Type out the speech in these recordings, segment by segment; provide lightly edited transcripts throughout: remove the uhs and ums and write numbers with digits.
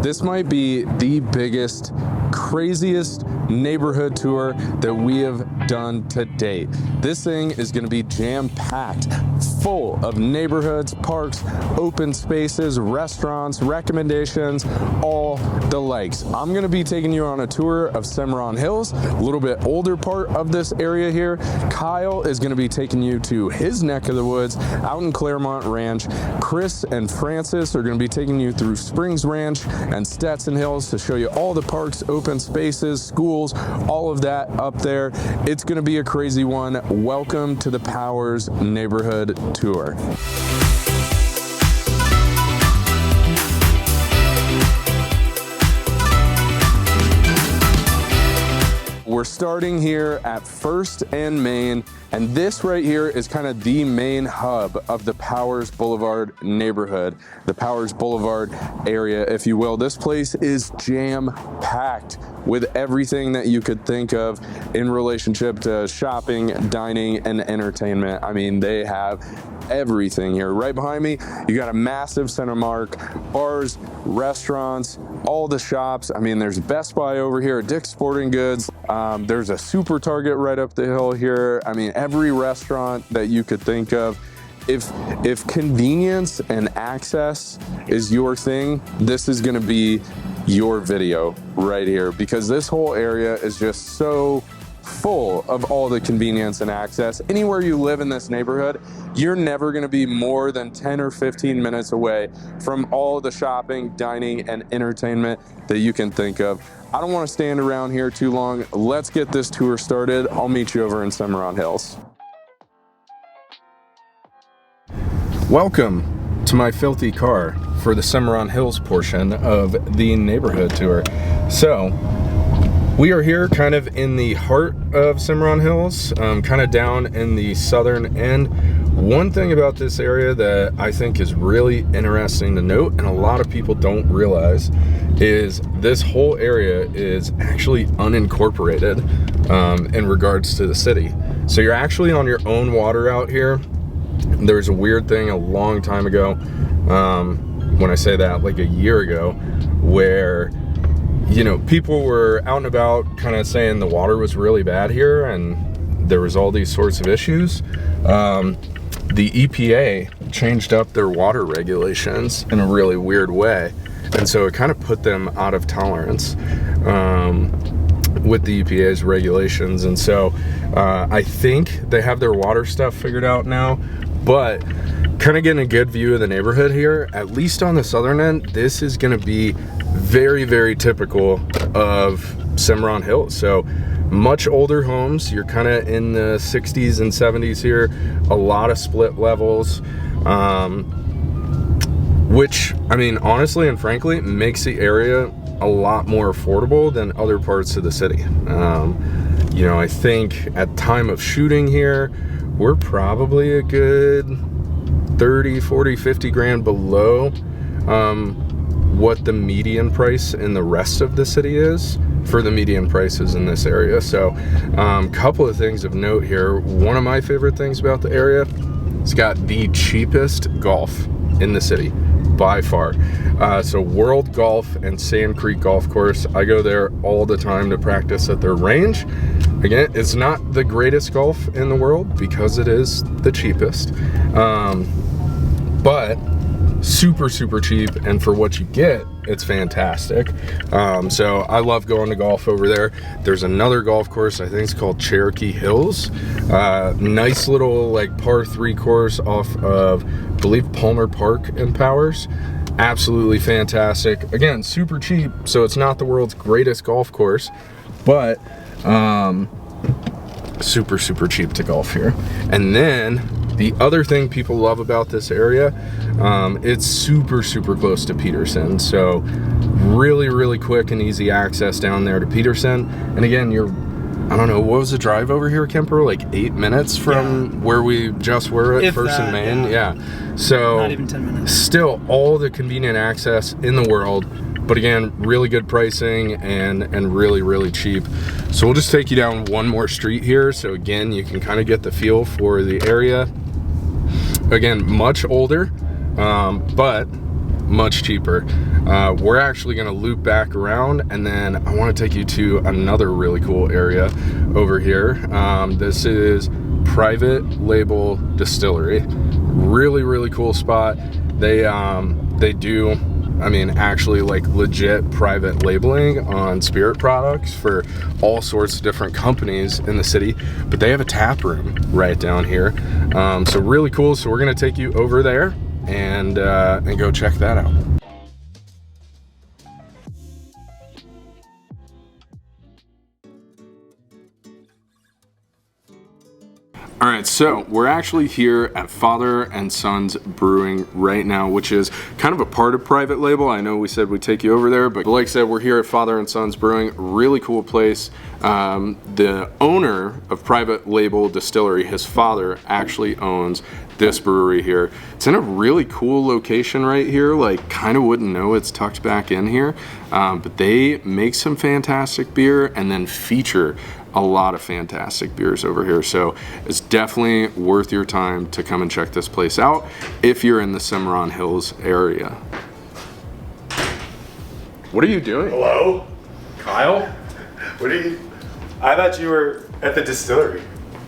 This might be the biggest, craziest neighborhood tour that we have done to date. This thing is going to be jam-packed, full of neighborhoods, parks, open spaces, restaurants, recommendations, all the likes. I'm going to be taking you on a tour of Cimarron Hills, a little bit older part of this area here. Kyle is going to be taking you to his neck of the woods out in Claremont Ranch. Chris and Francis are going to be taking you through Springs Ranch and Stetson Hills to show you all the parks, open spaces, schools, all of that up there. It's going to be a crazy one. Welcome to the Powers Neighborhood Tour. We're starting here at 1st and Main, and this right here is kind of the main hub of the Powers Boulevard neighborhood, the Powers Boulevard area, if you will. This place is jam-packed with everything that you could think of in relationship to shopping, dining, and entertainment. I mean, they have everything here. Right behind me, you got a massive Cinemark, bars, restaurants, all the shops. I mean, there's Best Buy over here, Dick's Sporting Goods. There's a Super Target right up the hill here. I mean, every restaurant that you could think of. If convenience and access is your thing, this is gonna be your video right here, because this whole area is just so full of all the convenience and access. Anywhere you live in this neighborhood, you're never going to be more than 10 or 15 minutes away from all the shopping, dining, and entertainment that you can think of. I don't want to stand around here too long. Let's get this tour started. I'll meet you over in Cimarron Hills. Welcome to my filthy car for the Cimarron Hills portion of the neighborhood tour. So, we are here kind of in the heart of Cimarron Hills, kind of down in the southern end. One thing about this area that I think is really interesting to note, and a lot of people don't realize, is this whole area is actually unincorporated in regards to the city. So you're actually on your own water out here. There's a weird thing a long time ago, when I say that, like a year ago, where you know, people were out and about kind of saying the water was really bad here and there was all these sorts of issues. The EPA changed up their water regulations in a really weird way. And so it kind of put them out of tolerance with the EPA's regulations. And so I think they have their water stuff figured out now, but kind of getting a good view of the neighborhood here, at least on the southern end, this is going to be very, very typical of Cimarron Hills. So much older homes, you're kind of in the 60s and 70s here, a lot of split levels, which, I mean, honestly and frankly, makes the area a lot more affordable than other parts of the city. You know, I think at time of shooting here, we're probably a good 30, 40, 50 grand below what the median price in the rest of the city is for the median prices in this area. So couple of things of note here. One of my favorite things about the area, it's got the cheapest golf in the city by far. So World Golf and Sand Creek Golf Course, I go there all the time to practice at their range. Again, it's not the greatest golf in the world because it is the cheapest, but super, super cheap, and for what you get, it's fantastic. So I love going to golf over there. There's another golf course, I think it's called Cherokee Hills. Nice little like par 3 course off of, I believe, Palmer Park in Powers. Absolutely fantastic. Again, super cheap, so it's not the world's greatest golf course, but super, super cheap to golf here. And then the other thing people love about this area, it's super, super close to Peterson. So really, really quick and easy access down there to Peterson. And again, you're, I don't know, what was the drive over here, Kemper? Like 8 minutes from where we just were at First and Main? Yeah. So not even 10 minutes. Still all the convenient access in the world. But again, really good pricing and really, really cheap. So we'll just take you down one more street here. So again, you can kind of get the feel for the area. Again, much older, but much cheaper. We're actually gonna loop back around, and then I wanna take you to another really cool area over here. This is Private Label Distillery. Really, really cool spot. They do, I mean, actually like legit private labeling on spirit products for all sorts of different companies in the city, but they have a tap room right down here. So really cool. So we're gonna take you over there and go check that out. All right, so we're actually here at Father and Sons Brewing right now, which is kind of a part of Private Label. I know we said we'd take you over there, but like I said, we're here at Father and Sons Brewing, really cool place. The owner of Private Label Distillery, his father actually owns this brewery here. It's in a really cool location right here, like kind of wouldn't know it's tucked back in here, but they make some fantastic beer and then feature a lot of fantastic beers over here. So it's definitely worth your time to come and check this place out if you're in the Cimarron Hills area. What are you doing? Hello? Kyle? What are you? I thought you were at the distillery.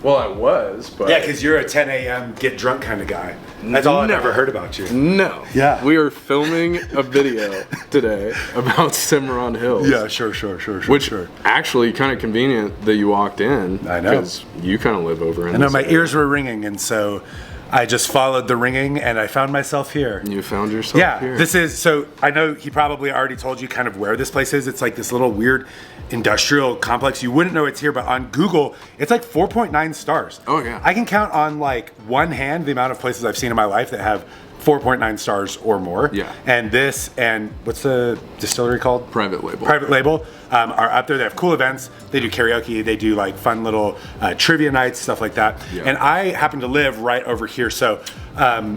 Well, I was, but... Yeah, because you're a 10 a.m. get drunk kind of guy. That's all I've ever heard about you. No. Yeah. We are filming a video today about Cimarron Hills. Yeah, sure. Which actually kind of convenient that you walked in. I know. Because you kind of live over in I know, this my area. ears were ringing, and so I just followed the ringing, and I found myself here. You found yourself here. Yeah, this is, so I know he probably already told you kind of where this place is. It's like this little weird industrial complex. You wouldn't know it's here, but on Google, it's like 4.9 stars. Oh, yeah. I can count on like one hand the amount of places I've seen in my life that have 4.9 stars or more. Yeah. And this, and what's the distillery called? Private Label. Private Label are up there. They have cool events. They do karaoke. They do like fun little trivia nights, stuff like that. Yeah. And I happen to live right over here. So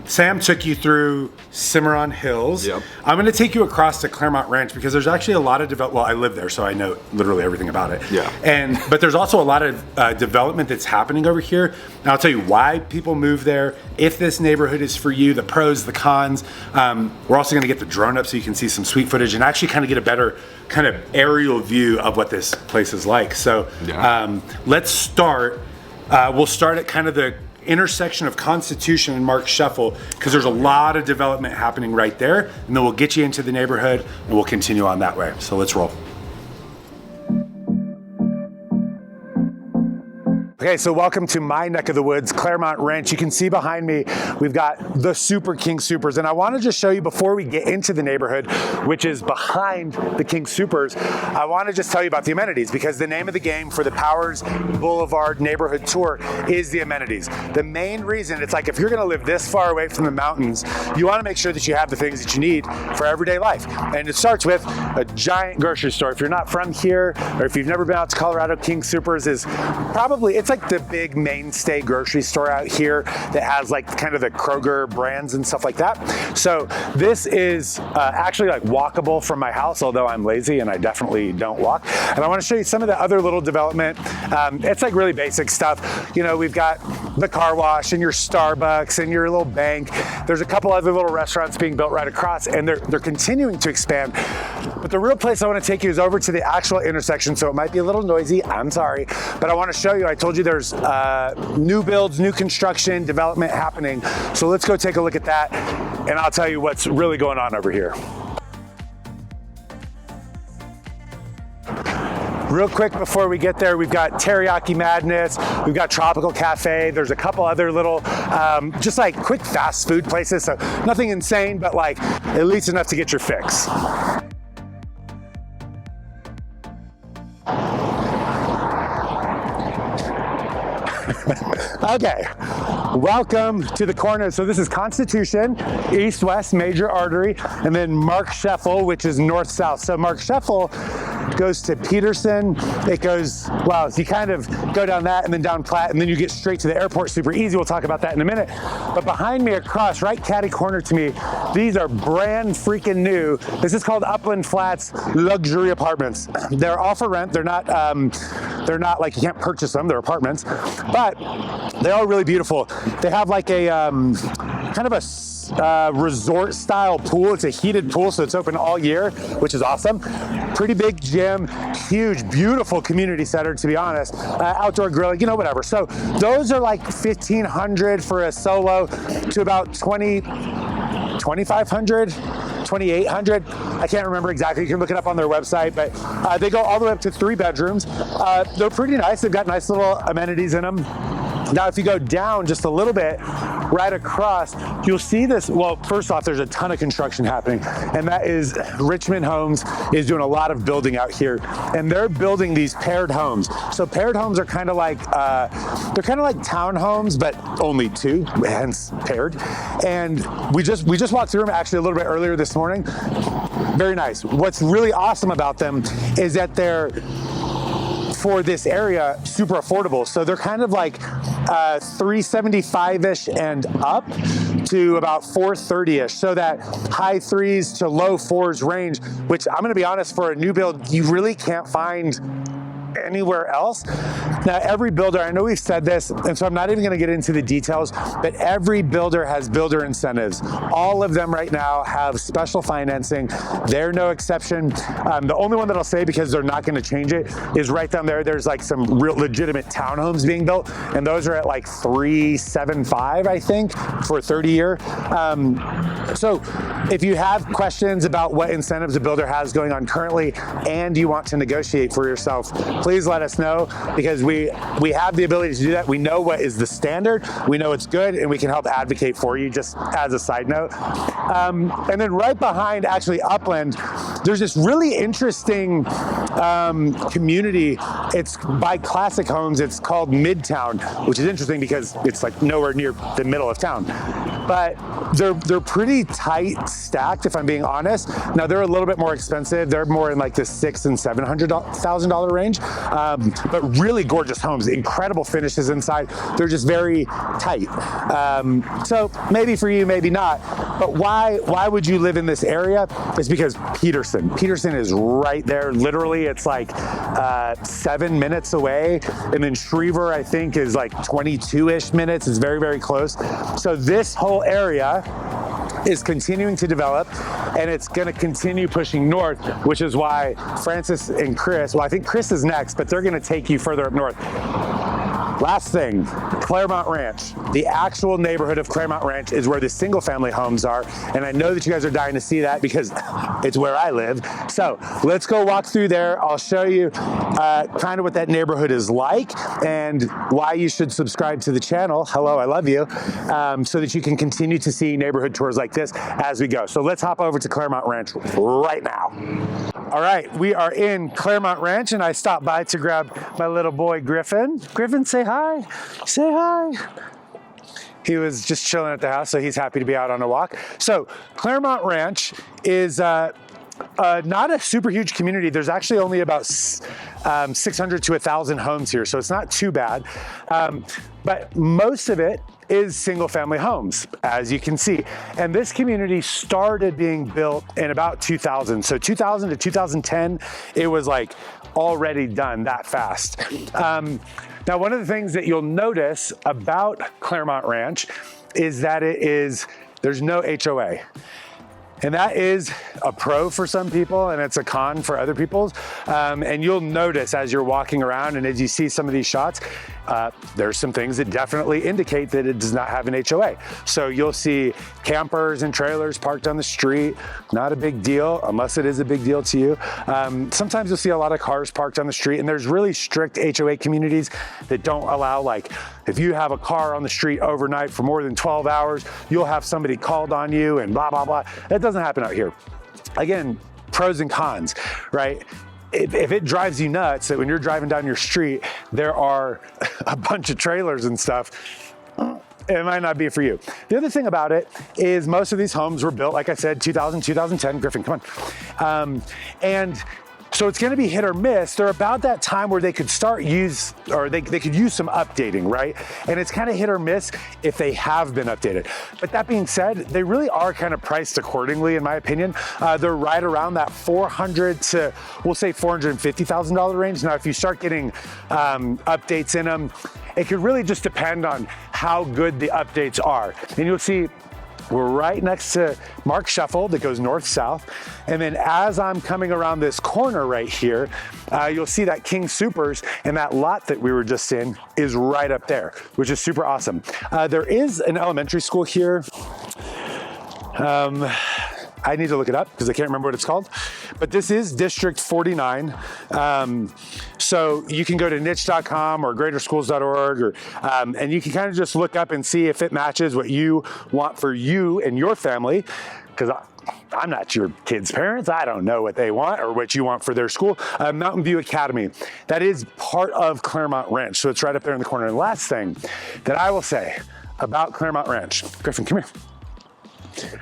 Sam took you through Cimarron Hills. Yep. I'm going to take you across to Claremont Ranch because there's actually a lot of well, I live there, so I know literally everything about it. Yeah. But there's also a lot of development that's happening over here. And I'll tell you why people move there, if this neighborhood is for you, the pros, the cons. We're also going to get the drone up so you can see some sweet footage and actually kind of get a better kind of aerial view of what this place is like. So yeah. Let's start. We'll start at kind of the intersection of Constitution and Mark Scheffel because there's a lot of development happening right there, and then we'll get you into the neighborhood and we'll continue on that way. So let's roll. Okay, so welcome to my neck of the woods, Claremont Ranch. You can see behind me, we've got the Super King Supers. And I want to just show you before we get into the neighborhood, which is behind the King Supers, I want to just tell you about the amenities because the name of the game for the Powers Boulevard neighborhood tour is the amenities. The main reason, it's like if you're going to live this far away from the mountains, you want to make sure that you have the things that you need for everyday life. And it starts with a giant grocery store. If you're not from here, or if you've never been out to Colorado, King Supers is probably, it's like the big mainstay grocery store out here that has like kind of the Kroger brands and stuff like that. So this is actually like walkable from my house, although I'm lazy and I definitely don't walk. And I want to show you some of the other little development. It's like really basic stuff. You know, we've got the car wash and your Starbucks and your little bank. There's a couple other little restaurants being built right across, and they're continuing to expand. But the real place I want to take you is over to the actual intersection, so it might be a little noisy, I'm sorry, but I want to show you, I told you there's new builds, new construction, development happening. So let's go take a look at that, and I'll tell you what's really going on over here. Real quick before we get there, we've got Teriyaki Madness, we've got Tropical Cafe, there's a couple other little, just like quick fast food places, so nothing insane, but like at least enough to get your fix. Okay, welcome to the corner. So this is Constitution, east-west major artery, and then Mark Scheffel, which is north-south. So Mark Scheffel goes to Peterson. It goes, well, you kind of go down that and then down Platte, and then you get straight to the airport, super easy. We'll talk about that in a minute. But behind me across, right catty corner to me, these are brand freaking new. This is called Upland Flats Luxury Apartments. They're all for rent. They're not like you can't purchase them. They're apartments, but they're all really beautiful. They have like a kind of a nice resort style pool. It's a heated pool, so it's open all year, which is awesome. Pretty big gym, huge, beautiful community center, to be honest. Outdoor grilling, you know, whatever. So those are like $1,500 for a solo to about $2,500, $2,800. I can't remember exactly. You can look it up on their website, but they go all the way up to 3 bedrooms. They're pretty nice. They've got nice little amenities in them. Now, if you go down just a little bit, right across, you'll see this. Well, first off, there's a ton of construction happening, and that is Richmond Homes is doing a lot of building out here, and they're building these paired homes. So paired homes are kind of like townhomes, but only 2, hence paired. And we just walked through them actually a little bit earlier this morning. Very nice. What's really awesome about them is that they're, for this area, super affordable. So they're kind of like $375-ish and up to about $430-ish. So that high 3s to low 4s range, which I'm gonna be honest, for a new build, you really can't find anywhere else. Now, every builder, I know we've said this, and so I'm not even going to get into the details, but every builder has builder incentives. All of them right now have special financing. They're no exception. The only one that I'll say, because they're not going to change it, is right down there. There's like some real legitimate townhomes being built, and those are at like $375, I think, for a 30-year. So if you have questions about what incentives a builder has going on currently, and you want to negotiate for yourself, please let us know, because we have the ability to do that. We know what is the standard, we know it's good, and we can help advocate for you, just as a side note. And then right behind, actually upland, there's this really interesting community. It's by Classic Homes. It's called Midtown, which is interesting because it's like nowhere near the middle of town. But they're pretty tight stacked, if I'm being honest. Now, they're a little bit more expensive. They're more in like the $600,000 and $700,000 range, but really gorgeous homes, incredible finishes inside. They're just very tight. So maybe for you, maybe not. But why would you live in this area? It's because Peterson is right there. Literally, it's like 7 minutes away. And then Schriever, I think, is like 22-ish minutes. It's very, very close. So this whole area is continuing to develop, and it's going to continue pushing north, which is why Francis and Chris, well, I think Chris is next, but they're going to take you further up north. Last thing, Claremont Ranch. The actual neighborhood of Claremont Ranch is where the single family homes are. And I know that you guys are dying to see that because it's where I live. So let's go walk through there. I'll show you kind of what that neighborhood is like and why you should subscribe to the channel. Hello, I love you. So that you can continue to see neighborhood tours like this as we go. So let's hop over to Claremont Ranch right now. All right, we are in Claremont Ranch, and I stopped by to grab my little boy, Griffin. Griffin, say hi. Say hi. He was just chilling at the house, so he's happy to be out on a walk. So Claremont Ranch is not a super huge community. There's actually only about 600 to 1,000 homes here, so it's not too bad. But most of it is single family homes, as you can see. And this community started being built in about 2000. So 2000 to 2010, it was like already done that fast. Now, one of the things that you'll notice about Claremont Ranch is that there's no HOA. And that is a pro for some people, and it's a con for other people. And you'll notice as you're walking around and as you see some of these shots, there's some things that definitely indicate that it does not have an HOA. So you'll see campers and trailers parked on the street. Not a big deal, unless it is a big deal to you. Sometimes you'll see a lot of cars parked on the street, and there's really strict HOA communities that don't allow, like, if you have a car on the street overnight for more than 12 hours, you'll have somebody called on you and blah, blah, blah. That doesn't happen out here. Again, pros and cons, right? If it drives you nuts that when you're driving down your street, there are a bunch of trailers and stuff, it might not be for you. The other thing about it is most of these homes were built, like I said, 2000, 2010. Griffin, come on. And so it's gonna be hit or miss. They're about that time where they could they could use some updating, right? And it's kind of hit or miss if they have been updated. But that being said, they really are kind of priced accordingly, in my opinion. They're right around that $400,000 to, we'll say $450,000 range. Now, if you start getting updates in them, it could really just depend on how good the updates are. And you'll see We're right next to Mark Sheffield that goes north-south. And then as I'm coming around this corner right here, you'll see that King Soopers, and that lot that we were just in is right up there, which is super awesome. There is an elementary school here. I need to look it up because I can't remember what it's called, but this is District 49. So you can go to niche.com or greaterschools.org, or, and you can kind of just look up and see if it matches what you want for you and your family, because I'm not your kids' parents. I don't know what they want or what you want for their school. Mountain View Academy, that is part of Claremont Ranch. So it's right up there in the corner. And the last thing that I will say about Claremont Ranch, Griffin, come here.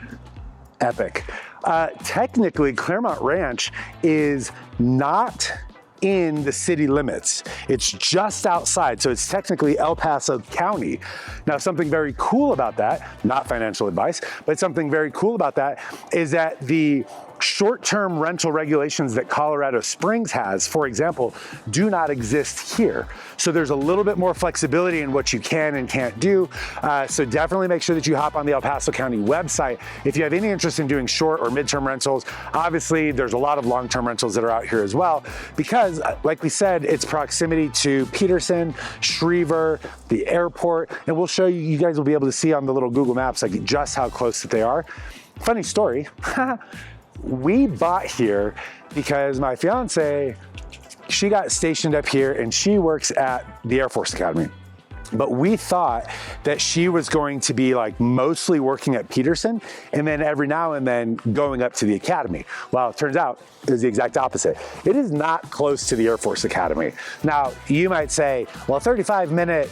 Epic. Technically, Claremont Ranch is not in the city limits. It's just outside, so it's technically El Paso County. Now, something very cool about that, not financial advice, but something very cool about that is that the short-term rental regulations that Colorado Springs has, for example, do not exist here. So there's a little bit more flexibility in what you can and can't do. So definitely make sure that you hop on the El Paso County website if you have any interest in doing short or midterm rentals. Obviously, there's a lot of long-term rentals that are out here as well, because like we said, it's proximity to Peterson, Schriever, the airport, and we'll show you, you guys will be able to see on the little Google Maps, like just how close that they are. Funny story. We bought here because my fiance, she got stationed up here and she works at the Air Force Academy. But we thought that she was going to be like mostly working at Peterson and then every now and then going up to the academy. Well, it turns out it was the exact opposite. It is not close to the Air Force Academy. Now, you might say, well, 35-minute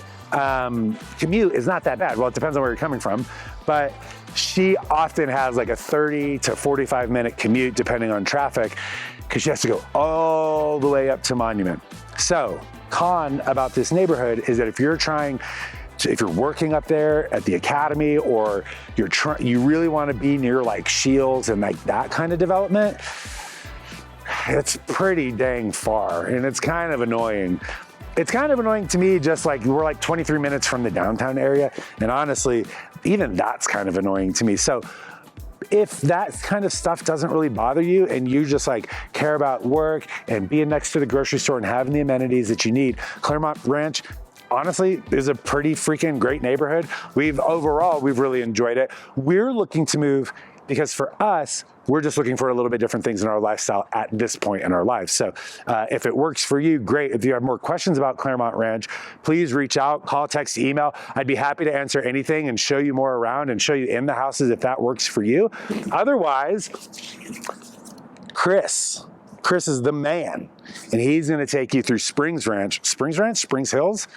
commute is not that bad. Well, it depends on where you're coming from, but she often has like a 30 to 45-minute commute depending on traffic because she has to go all the way up to Monument. So, con about this neighborhood is that if you're working up there at the academy, or you really want to be near like Shields and like that kind of development, it's pretty dang far and it's kind of annoying. It's kind of annoying to me, just like we're like 23 minutes from the downtown area. And honestly, even that's kind of annoying to me. So if that kind of stuff doesn't really bother you and you just like care about work and being next to the grocery store and having the amenities that you need, Claremont Ranch, honestly, is a pretty freaking great neighborhood. Overall, we've really enjoyed it. We're looking to move because for us, we're just looking for a little bit different things in our lifestyle at this point in our lives. So if it works for you, great. If you have more questions about Claremont Ranch, please reach out, call, text, email. I'd be happy to answer anything and show you more around and show you in the houses if that works for you. Otherwise, Chris is the man, and he's gonna take you through Springs Hills?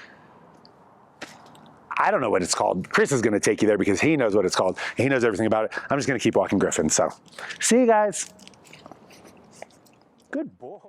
I don't know what it's called. Chris is gonna take you there because he knows what it's called. He knows everything about it. I'm just gonna keep walking Griffin, so. See you guys. Good boy.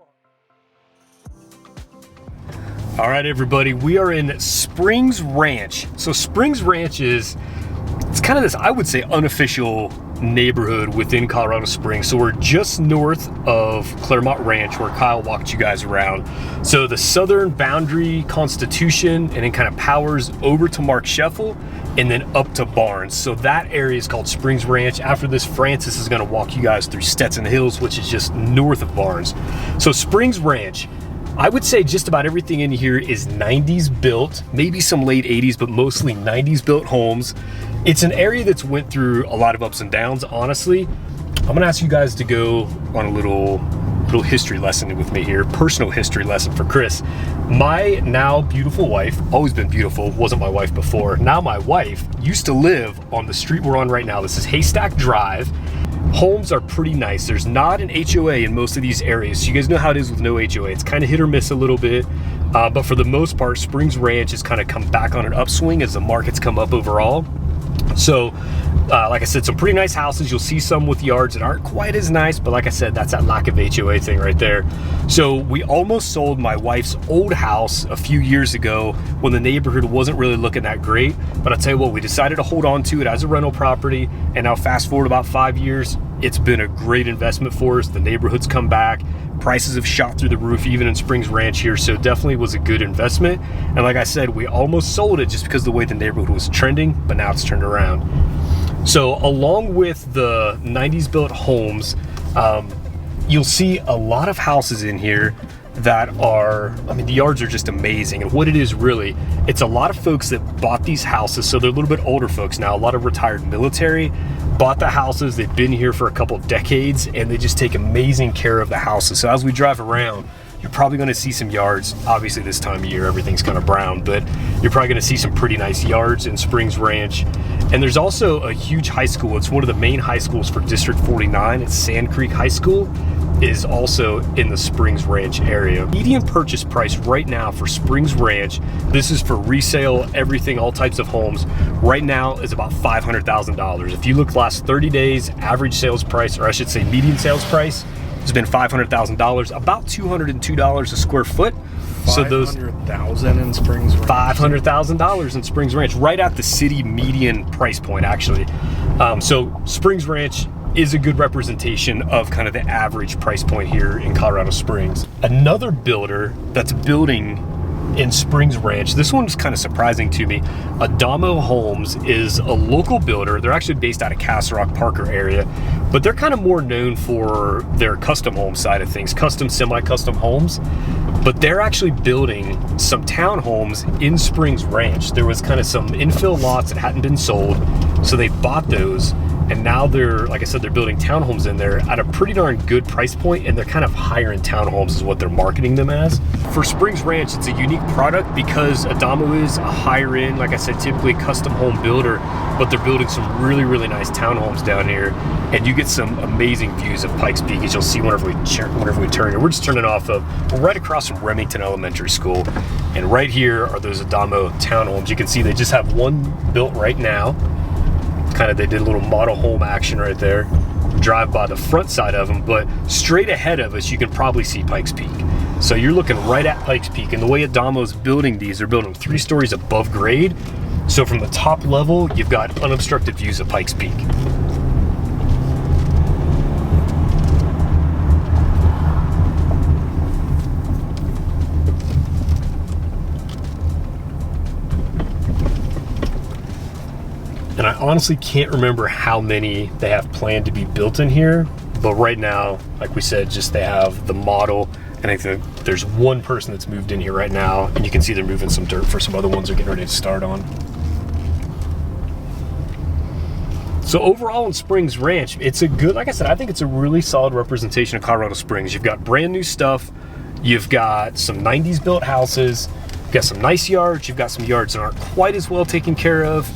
All right, everybody, we are in Springs Ranch. So Springs Ranch it's kind of this, I would say, unofficial neighborhood within Colorado Springs. So we're just north of Claremont Ranch where Kyle walked you guys around. So the southern boundary, Constitution, and then kind of powers over to Mark Sheffield and then up to Barnes. So that area is called Springs Ranch. After this, Francis is gonna walk you guys through Stetson Hills, which is just north of Barnes. So Springs Ranch, I would say just about everything in here is 90s built, maybe some late 80s, but mostly 90s built homes. It's an area that's went through a lot of ups and downs, honestly. I'm gonna ask you guys to go on a little history lesson with me here, personal history lesson for Chris. My now beautiful wife, always been beautiful, wasn't my wife before. Now my wife used to live on the street we're on right now. This is Haystack Drive. Homes are pretty nice. There's not an HOA in most of these areas. So you guys know how it is with no HOA. It's kind of hit or miss a little bit. But for the most part, Springs Ranch has kind of come back on an upswing as the markets come up overall. So, like I said, some pretty nice houses. You'll see some with yards that aren't quite as nice, but like I said, that's that lack of HOA thing right there. So we almost sold my wife's old house a few years ago when the neighborhood wasn't really looking that great. But I'll tell you what, we decided to hold on to it as a rental property. And now fast forward about 5 years, it's been a great investment for us. The neighborhood's come back. Prices have shot through the roof, even in Springs Ranch here. So it definitely was a good investment. And like I said, we almost sold it just because of the way the neighborhood was trending, but now it's turned around. So along with the 90s built homes, you'll see a lot of houses in here that are, I mean, the yards are just amazing. And what it is really, it's a lot of folks that bought these houses. So they're a little bit older folks now, a lot of retired military, bought the houses, they've been here for a couple of decades, and they just take amazing care of the houses. So as we drive around, you're probably gonna see some yards. Obviously this time of year, everything's kind of brown, but you're probably gonna see some pretty nice yards in Springs Ranch. And there's also a huge high school. It's one of the main high schools for District 49. It's Sand Creek High School, is also in the Springs Ranch area. Median purchase price right now for Springs Ranch, this is for resale, everything, all types of homes, right now is about $500,000. If you look last 30 days, average sales price, or I should say median sales price, has been $500,000, about $202 a square foot. So those $500,000 in Springs Ranch. $500,000 in Springs Ranch, right at the city median price point, actually. So Springs Ranch is a good representation of kind of the average price point here in Colorado Springs. Another builder that's building in Springs Ranch, this one's kind of surprising to me. Adamo Homes is a local builder. They're actually based out of Castle Rock, Parker area, but they're kind of more known for their custom home side of things, custom, semi-custom homes. But they're actually building some townhomes in Springs Ranch. There was kind of some infill lots that hadn't been sold, so they bought those. And now they're, like I said, they're building townhomes in there at a pretty darn good price point, and they're kind of higher end townhomes is what they're marketing them as. For Springs Ranch, it's a unique product because Adamo is a higher end, like I said, typically a custom home builder, but they're building some really, really nice townhomes down here, and you get some amazing views of Pikes Peak, as you'll see whenever we turn here. We're just turning off of, we're right across from Remington Elementary School, and right here are those Adamo townhomes. You can see they just have one built right now. Kind of, they did a little model home action right there. Drive by the front side of them, but straight ahead of us, you can probably see Pikes Peak. So you're looking right at Pikes Peak, and the way Adamo's building these, they're building 3 stories above grade. So from the top level, you've got unobstructed views of Pikes Peak. And I honestly can't remember how many they have planned to be built in here, but right now, like we said, just they have the model, and I think there's one person that's moved in here right now, and you can see they're moving some dirt for some other ones they're getting ready to start on. So overall in Springs Ranch, it's a good, like I said, I think it's a really solid representation of Colorado Springs. You've got brand new stuff, you've got some 90s built houses, you've got some nice yards, you've got some yards that aren't quite as well taken care of.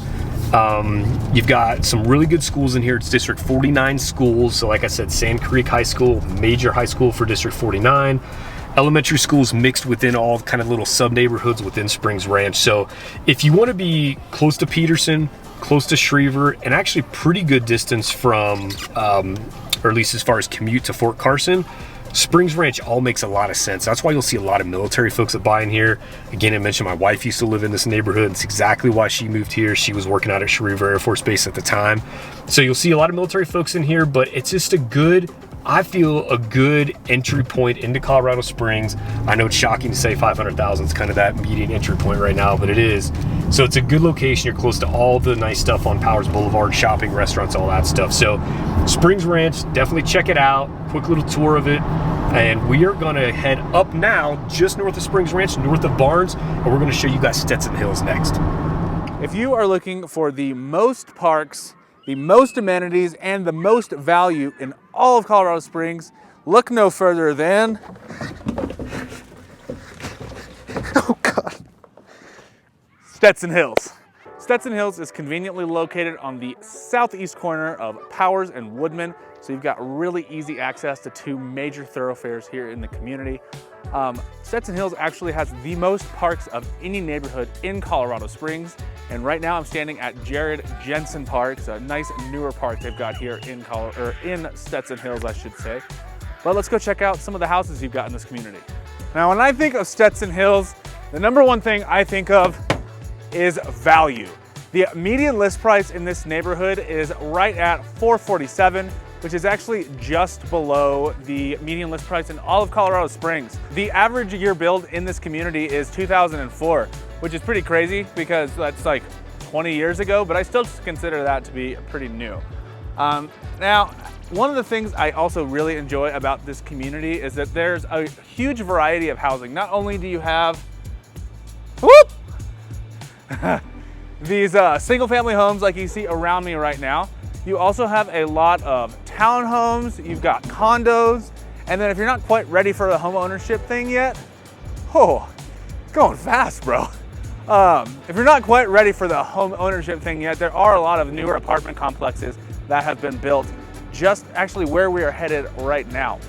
You've got some really good schools in here. It's District 49 schools. So like I said, Sand Creek High School, major high school for District 49. Elementary schools mixed within all kind of little sub-neighborhoods within Springs Ranch. So if you want to be close to Peterson, close to Schriever, and actually pretty good distance from, or at least as far as commute to Fort Carson, Springs Ranch all makes a lot of sense. That's why you'll see a lot of military folks that buy in here. Again, I mentioned my wife used to live in this neighborhood. It's exactly why she moved here. She was working out at Schriever Air Force Base at the time. So you'll see a lot of military folks in here, but it's just a good, I feel, a good entry point into Colorado Springs. I know it's shocking to say 500,000 is kind of that median entry point right now, but it is. So it's a good location. You're close to all the nice stuff on Powers Boulevard, shopping, restaurants, all that stuff. So Springs Ranch, definitely check it out. Quick little tour of it. And we are gonna head up now, just north of Springs Ranch, north of Barnes, and we're gonna show you guys Stetson Hills next. If you are looking for the most parks, the most amenities, and the most value in all of Colorado Springs, look no further than, oh God, Stetson Hills. Stetson Hills is conveniently located on the southeast corner of Powers and Woodman, so you've got really easy access to 2 major thoroughfares here in the community. Stetson Hills actually has the most parks of any neighborhood in Colorado Springs, and right now I'm standing at Jared Jensen Park. It's a nice newer park they've got here in Stetson Hills, I should say. But let's go check out some of the houses you've got in this community. Now, when I think of Stetson Hills, the number one thing I think of is value. The median list price in this neighborhood is right at $447, which is actually just below the median list price in all of Colorado Springs. The average year build in this community is 2004, which is pretty crazy because that's like 20 years ago, but I still consider that to be pretty new. Now, one of the things I also really enjoy about this community is that there's a huge variety of housing. Not only do you have these single family homes like you see around me right now, you also have a lot of townhomes, you've got condos, and then if you're not quite ready for the home ownership thing yet, going fast, bro. If you're not quite ready for the home ownership thing yet, there are a lot of newer apartment complexes that have been built just actually where we are headed right now.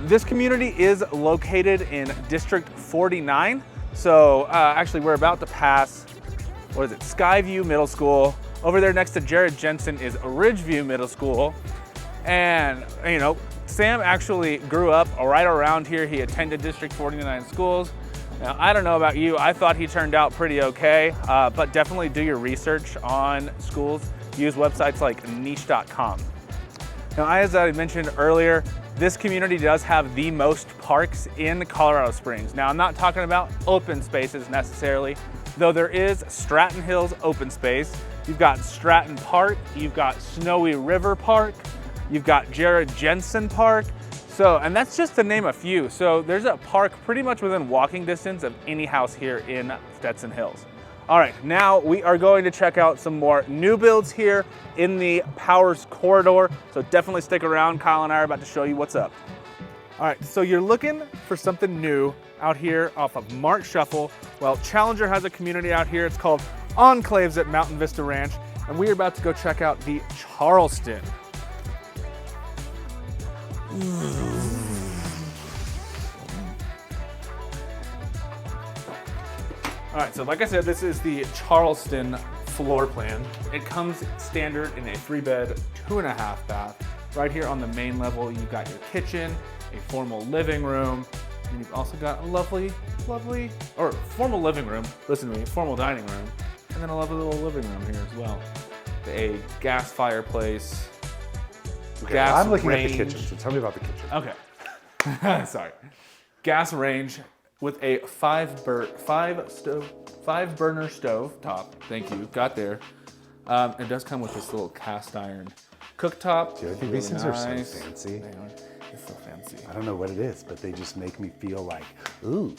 This community is located in District 49. So actually we're about to pass, what is it, Skyview Middle School. Over there next to Jared Jensen is Ridgeview Middle School. And you know, Sam actually grew up right around here. He attended District 49 schools. Now, I don't know about you, I thought he turned out pretty okay, but definitely do your research on schools. Use websites like niche.com. Now, as I mentioned earlier, this community does have the most parks in Colorado Springs. Now, I'm not talking about open spaces necessarily, though there is Stratton Hills open space. You've got Stratton Park, you've got Snowy River Park, you've got Jared Jensen Park. So, and that's just to name a few. So there's a park pretty much within walking distance of any house here in Stetson Hills. All right, now we are going to check out some more new builds here in the Powers corridor. So definitely stick around. Kyle and I are about to show you what's up. All right, so you're looking for something new out here off of Mart Shuffle. Well, Challenger has a community out here. It's called Enclaves at Mountain Vista Ranch. And we are about to go check out the Charleston. All right, so like I said, this is the Charleston floor plan. It comes standard in a 3-bed, 2.5 bath. Right here on the main level, you've got your kitchen, a formal living room, and you've also got a lovely, or formal living room, listen to me, formal dining room, and then a lovely little living room here as well. A gas fireplace. Okay, I'm looking at the kitchen, so tell me about the kitchen. Okay, sorry. Gas range with a 5-burner stove top. Thank you, got there. It does come with this little cast iron cooktop. Dude, I think these things are so fancy. It's so fancy. I don't know what it is, but they just make me feel like, ooh.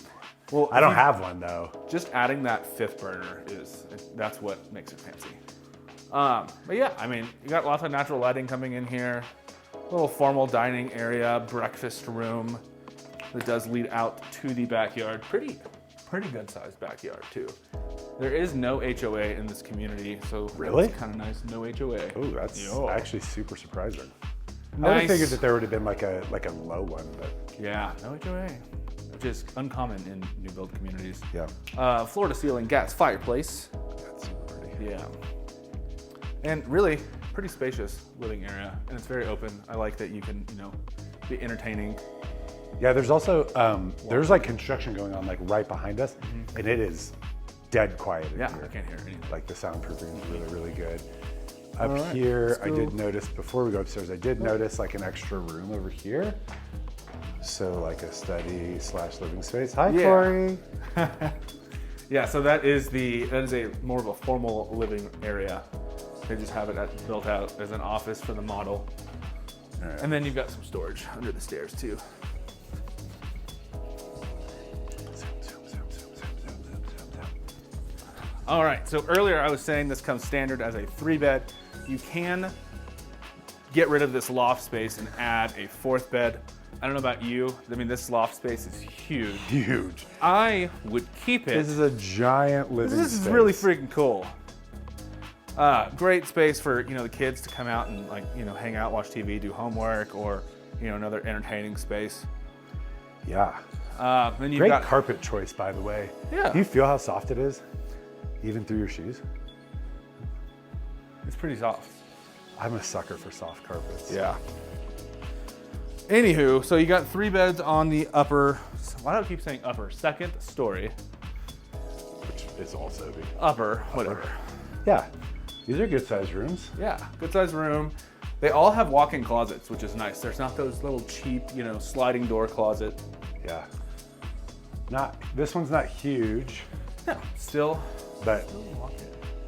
Well, I don't have one though. Just adding that 5th burner that's what makes it fancy. But yeah, I mean, you got lots of natural lighting coming in here. Little formal dining area, breakfast room that does lead out to the backyard. Pretty good sized backyard too. There is no HOA in this community, so really? It's kind of nice, no HOA. Oh, that's actually super surprising. Nice. I would have figured that there would have been like a low one, but yeah, no HOA, which is uncommon in new build communities. yeah. Floor to ceiling gas fireplace. That's super pretty. Yeah. And really pretty spacious living area, and it's very open. I like that you can, be entertaining. Yeah, there's also, there's like construction going on like right behind us, and it is dead quiet in Yeah, here. I can't hear anything. Like the soundproofing is really, really good. Up here, I did notice, before we go upstairs, I did notice like an extra room over here. So like a study / living space. Hi, Corey. Yeah, so that is a more of a formal living area. They just have it built out as an office for the model. Right. And then you've got some storage under the stairs too. All right, so earlier I was saying this comes standard as a 3-bed. You can get rid of this loft space and add a 4th bed. I don't know about you. I mean, this loft space is huge. Huge. I would keep it. This is a giant living space. This is really freaking cool. Great space for, the kids to come out and hang out, watch TV, do homework, or, another entertaining space. Yeah. Then you've Great got carpet choice, by the way. Yeah. Do you feel how soft it is? Even through your shoes? It's pretty soft. I'm a sucker for soft carpets. Yeah. Anywho, so you got 3 beds on the upper, why do I keep saying upper? 2nd story. Which is also the Upper, whatever. Yeah. These are good sized rooms. Yeah, good sized room. They all have walk-in closets, which is nice. There's not those little cheap, sliding door closet. Yeah. This one's not huge. No, still. But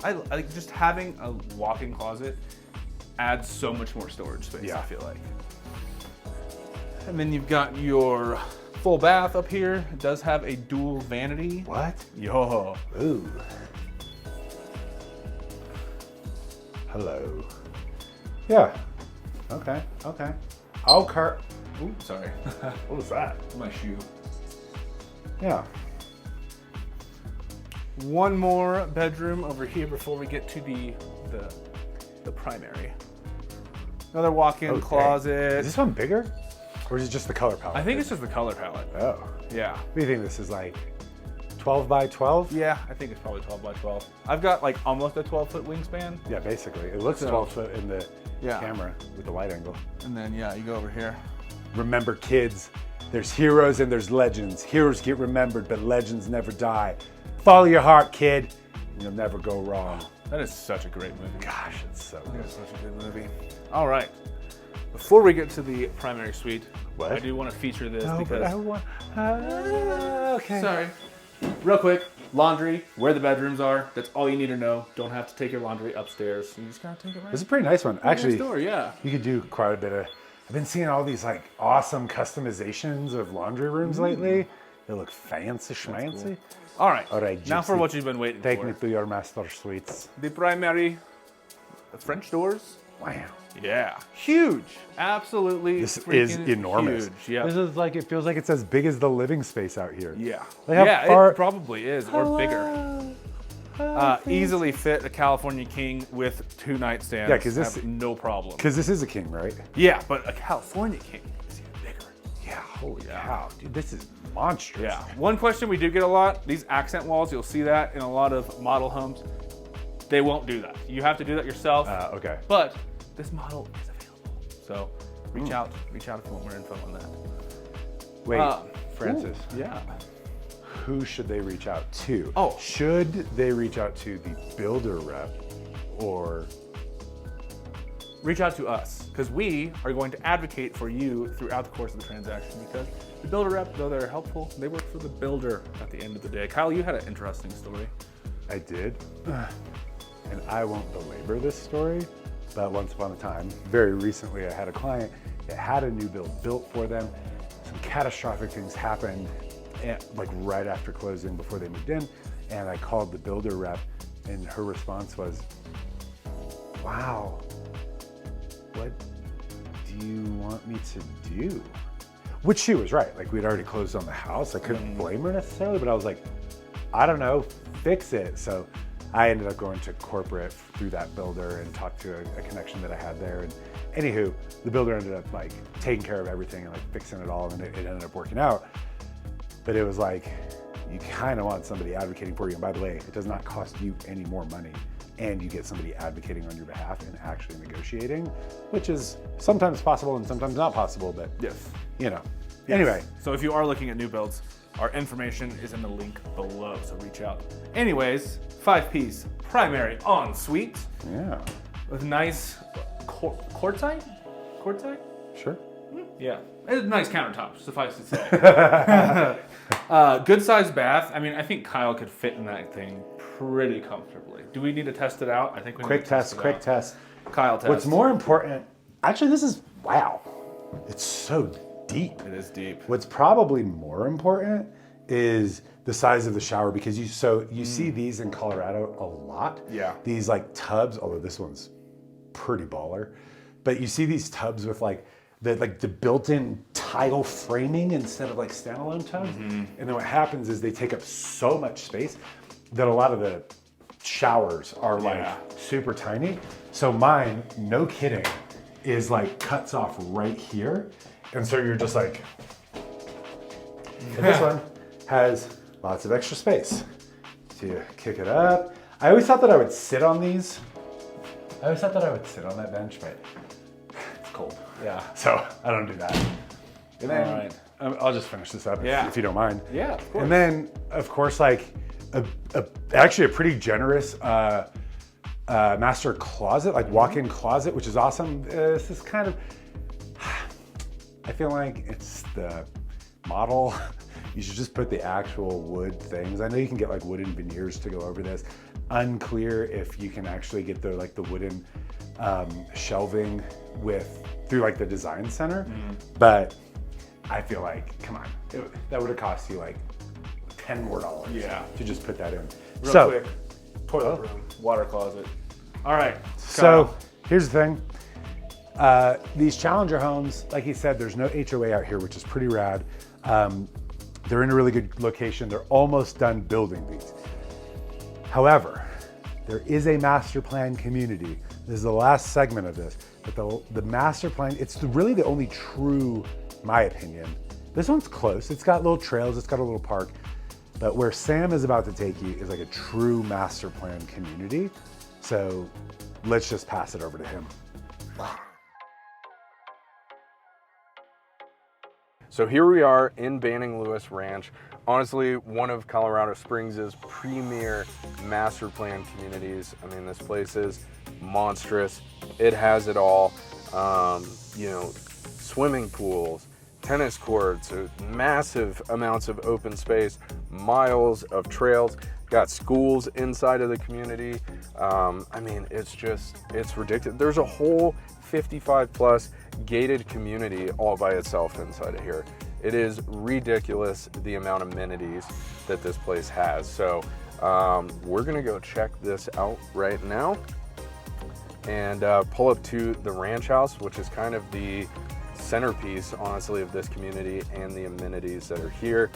I like just having a walk-in closet adds so much more storage space. Yeah. I feel like. And then you've got your full bath up here. It does have a dual vanity. what? Yo. Ooh. Hello. Yeah. Okay. Okay. Okay. Ooh, sorry. What was that? My shoe. Yeah. One more bedroom over here before we get to the primary. Another walk-in Okay. closet. Is this one bigger? Or is it just the color palette? I think it's just the color palette. Oh. Yeah. What do you think this is, like 12 by 12? Yeah, I think it's probably 12 by 12. I've got like almost a 12-foot wingspan. Yeah, basically. It looks So- 12 foot in the Yeah. camera with the wide angle. And then, yeah, you go over here. Remember, kids, there's heroes and there's legends. Heroes get remembered, but legends never die. Follow your heart, kid, and you'll never go wrong. That is such a great movie. Gosh, it's so That good. is such a good movie. All right. Before we get to the primary suite, What? I do want to feature this Oh, but because. I want. Okay. Sorry. Real quick, laundry, where the bedrooms are. That's all you need to know. Don't have to take your laundry upstairs. You just gotta take it right This is a pretty nice one. Actually, next door. Yeah. you could do quite a bit of. I've been seeing all these like awesome customizations of laundry rooms lately. They look fancy schmancy. All right. All right, Now for Gypsy. what you've been waiting Take for. me to your master suites. The primary French doors. Wow. Yeah. Huge. Absolutely. This is freaking enormous. Huge. Yeah. This is like, it feels like it's as big as the living space out here. Yeah. They have Yeah, far- it probably is, or bigger. Easily fit a California king with 2 nightstands. Yeah, 'cause this- have no problem. Because this is a king, right? Yeah, but a California king is even bigger. Yeah, holy cow. Dude, this is monstrous. Yeah. One question we do get a lot, these accent walls, you'll see that in a lot of model homes. They won't do that. You have to do that yourself. Okay. But this model is available. So reach out if you want more info on that. Wait, Francis, Ooh, yeah. who should they reach out to? Oh. Should they reach out to the builder rep or... Reach out to us because we are going to advocate for you throughout the course of the transaction because the builder rep, though they're helpful, they work for the builder at the end of the day. Kyle, you had an interesting story. I did. And I won't belabor this story, but once upon a time, very recently, I had a client that had a new build built for them. Some catastrophic things happened like right after closing before they moved in. And I called the builder rep and her response was, wow, what do you want me to do? Which she was right. Like we'd already closed on the house. I couldn't blame her necessarily, but I was like, I don't know, fix it. So I ended up going to corporate through that builder and talked to a connection that I had there. And anywho, the builder ended up like taking care of everything and like fixing it all, and it ended up working out. But it was like, you kind of want somebody advocating for you. And by the way, it does not cost you any more money, and you get somebody advocating on your behalf and actually negotiating, which is sometimes possible and sometimes not possible, but Yes. you know. Anyway, So if you are looking at new builds, our information is in the link below, so reach out. Anyways, 5-piece primary ensuite yeah, with nice quartzite? Quartzite? sure. Yeah, it's nice countertops, suffice to say. Good sized bath. I mean, I think Kyle could fit in that thing pretty comfortably. Do we need to test it out? I think we need Quick to test, it quick out. test. Kyle test. What's more important, actually this is, wow, it's so deep. It is deep. What's probably more important is the size of the shower, because you see these in Colorado a lot. Yeah. These like tubs, although this one's pretty baller, but you see these tubs with like the built-in tile framing instead of like standalone tubs. And then what happens is they take up so much space that a lot of the showers are like super tiny. So mine, no kidding, is like cuts off right here. And so you're just like, and this one has lots of extra space. So you kick it up. I always thought that I would sit on these. I always thought that I would sit on that bench, but it's cold. Yeah. So I don't do that. And then, All right. I'll just finish this up Yeah. if you don't mind. Yeah, of course. And then, of course, like actually a pretty generous master closet, like walk-in closet, which is awesome. This is kind of, I feel like it's the model you should just put the actual wood things. I know you can get like wooden veneers to go over this. Unclear if you can actually get the like the wooden shelving through like the design center, but I feel like, come on, that would have cost you like $10 more to just put that in. Real quick, toilet room, water closet. All right. So here's the thing. These Challenger homes, like he said, there's no HOA out here, which is pretty rad. They're in a really good location. They're almost done building these. However, there is a master plan community. This is the last segment of this, but the master plan, it's really the only true, my opinion. This one's close. It's got little trails. It's got a little park. But where Sam is about to take you is like a true master plan community. So let's just pass it over to him. So here we are in Banning Lewis Ranch. Honestly, one of Colorado Springs' premier master plan communities. I mean, this place is monstrous. It has it all. You know, swimming pools, tennis courts, massive amounts of open space, miles of trails, got schools inside of the community. I mean, it's ridiculous. There's a whole 55 plus gated community all by itself inside of here. It is ridiculous the amount of amenities that this place has. So we're gonna go check this out right now and pull up to the ranch house, which is kind of the centerpiece, honestly, of this community and the amenities that are here.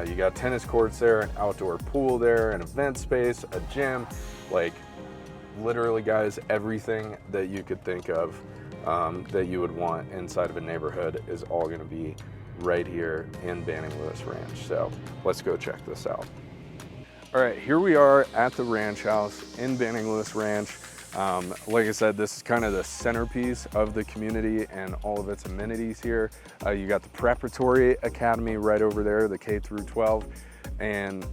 You got tennis courts there, an outdoor pool there, an event space, a gym, like literally, guys, everything that you could think of that you would want inside of a neighborhood is all gonna be right here in Banning Lewis Ranch. So let's go check this out. All right, here we are at the ranch house in Banning Lewis Ranch. Like I said, this is kind of the centerpiece of the community and all of its amenities here. You got the preparatory academy right over there, the K through 12. And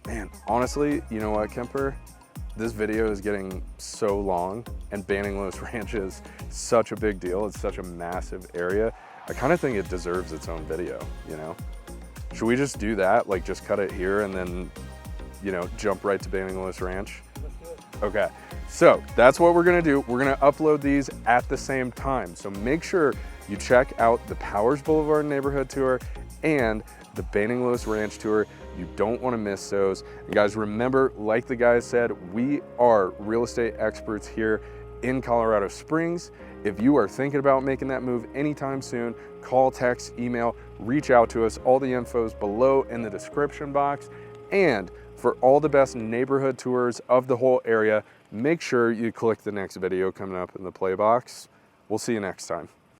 man, honestly, you know what, Kemper? This video is getting so long and Banning Lewis Ranch is such a big deal. It's such a massive area. I kind of think it deserves its own video, you know? Should we just do that? Like just cut it here and then, you know, jump right to Banning Lewis Ranch? Let's do it. Okay, so that's what we're gonna do. We're gonna upload these at the same time. So make sure you check out the Powers Boulevard neighborhood tour and the Banning Lewis Ranch tour. You don't wanna miss those. And guys, remember, like the guys said, we are real estate experts here in Colorado Springs. If you are thinking about making that move anytime soon, call, text, email, reach out to us. All the info is below in the description box. And for all the best neighborhood tours of the whole area, make sure you click the next video coming up in the play box. We'll see you next time.